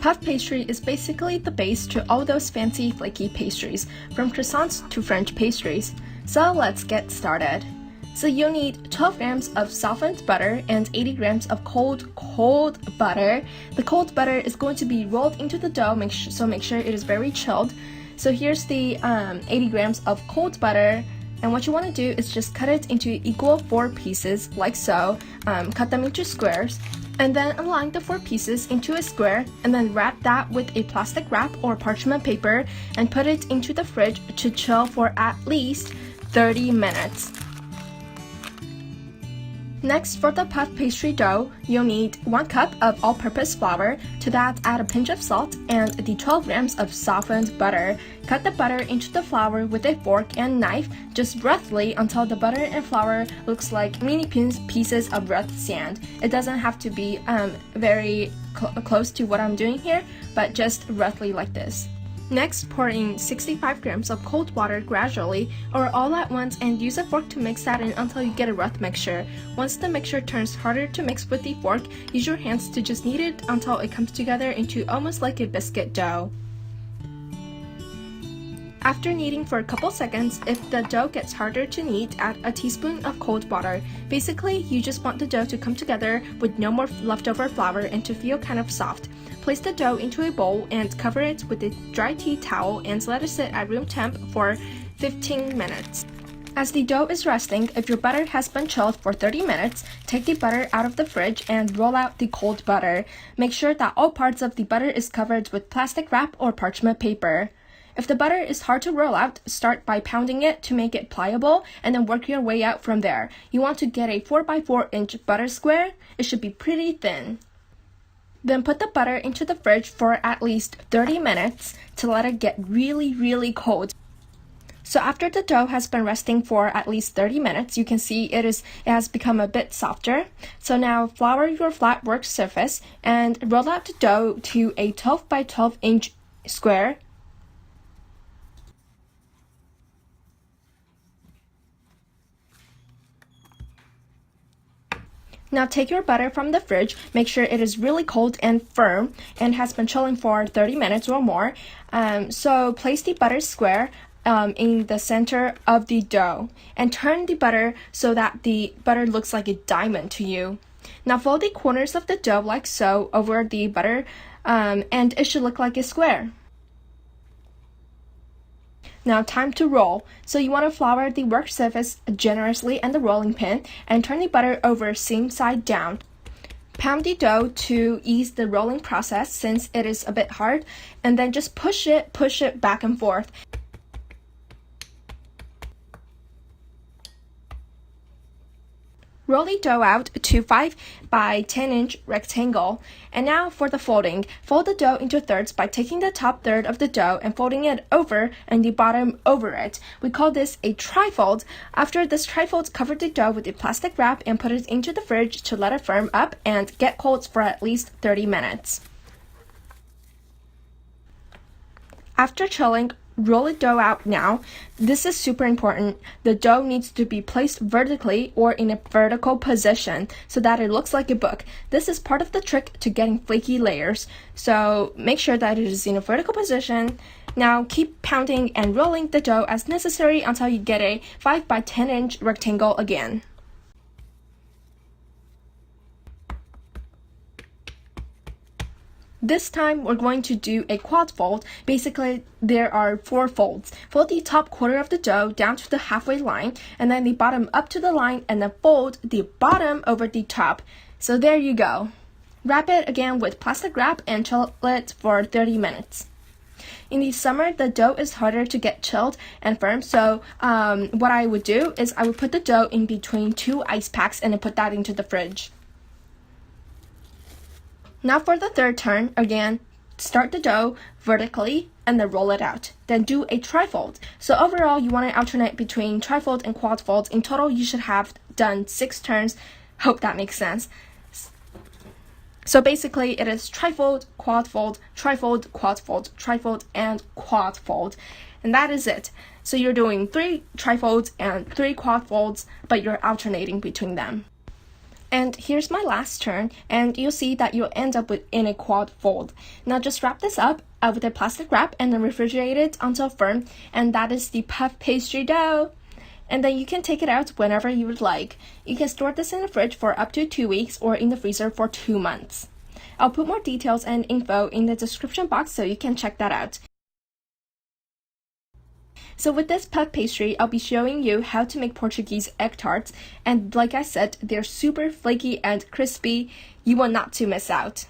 Puff pastry is basically the base to all those fancy flaky pastries, from croissants to French pastries. So let's get started. So you'll need 12 grams of softened butter and 80 grams of cold butter. The cold butter is going to be rolled into the dough, make sure it is very chilled. So here's the 80 grams of cold butter, and what you want to do is just cut it into equal 4 pieces like so. Cut them into squares, and then align the 4 pieces into a square, and then wrap that with a plastic wrap or parchment paper and put it into the fridge to chill for at least 30 minutes. Next, for the puff pastry dough, you'll need 1 cup of all-purpose flour. To that, add a pinch of salt and the 12 grams of softened butter. Cut the butter into the flour with a fork and knife, just roughly until the butter and flour looks like mini pieces of rough sand. It doesn't have to be very close to what I'm doing here, but just roughly like this. Next, pour in 65 grams of cold water gradually or all at once and use a fork to mix that in until you get a rough mixture. Once the mixture turns harder to mix with the fork, use your hands to just knead it until it comes together into almost like a biscuit dough. After kneading for a couple seconds, if the dough gets harder to knead, add a teaspoon of cold water. Basically, you just want the dough to come together with no more leftover flour and to feel kind of soft. Place the dough into a bowl and cover it with a dry tea towel and let it sit at room temp for 15 minutes. As the dough is resting, if your butter has been chilled for 30 minutes, take the butter out of the fridge and roll out the cold butter. Make sure that all parts of the butter is covered with plastic wrap or parchment paper. If the butter is hard to roll out, start by pounding it to make it pliable and then work your way out from there. You want to get a 4x4 inch butter square. It should be pretty thin. Then put the butter into the fridge for at least 30 minutes to let it get really cold. So after the dough has been resting for at least 30 minutes, you can see it has become a bit softer. So now flour your flat work surface and roll out the dough to a 12 by 12 inch square. Now take your butter from the fridge, make sure it is really cold and firm and has been chilling for 30 minutes or more. So place the butter square in the center of the dough and turn the butter so that the butter looks like a diamond to you. Now fold the corners of the dough like so over the butter and it should look like a square. Now time to roll. So you want to flour the work surface generously and the rolling pin and turn the butter over seam side down. Pound the dough to ease the rolling process since it is a bit hard, and then just push it back and forth. Roll the dough out to 5 by 10 inch rectangle. And now for the folding. Fold the dough into thirds by taking the top third of the dough and folding it over and the bottom over it. We call this a trifold. After this trifold, cover the dough with a plastic wrap and put it into the fridge to let it firm up and get cold for at least 30 minutes. After chilling, roll the dough out now. This is super important. The dough needs to be placed vertically or in a vertical position so that it looks like a book. This is part of the trick to getting flaky layers. So make sure that it is in a vertical position. Now keep pounding and rolling the dough as necessary until you get a 5 by 10 inch rectangle again. This time we're going to do a quad fold. Basically, there are 4 folds. Fold the top quarter of the dough down to the halfway line and then the bottom up to the line and then fold the bottom over the top. So there you go. Wrap it again with plastic wrap and chill it for 30 minutes. In the summer, the dough is harder to get chilled and firm, so what I would do is I would put the dough in between 2 ice packs and then put that into the fridge. Now for the third turn, again, start the dough vertically and then roll it out. Then do a trifold. So overall, you want to alternate between trifold and quad folds. In total, you should have done 6 turns. Hope that makes sense. So basically, it is trifold, quad fold, trifold, quad fold, trifold, and quad fold. And that is it. So you're doing 3 trifolds and 3 quad folds, but you're alternating between them. And here's my last turn, and you'll see that you'll end up in a quad fold. Now just wrap this up with a plastic wrap and then refrigerate it until firm, and that is the puff pastry dough. And then you can take it out whenever you would like. You can store this in the fridge for up to 2 weeks or in the freezer for 2 months. I'll put more details and info in the description box so you can check that out. So with this puff pastry, I'll be showing you how to make Portuguese egg tarts, and like I said, they're super flaky and crispy. You want not to miss out.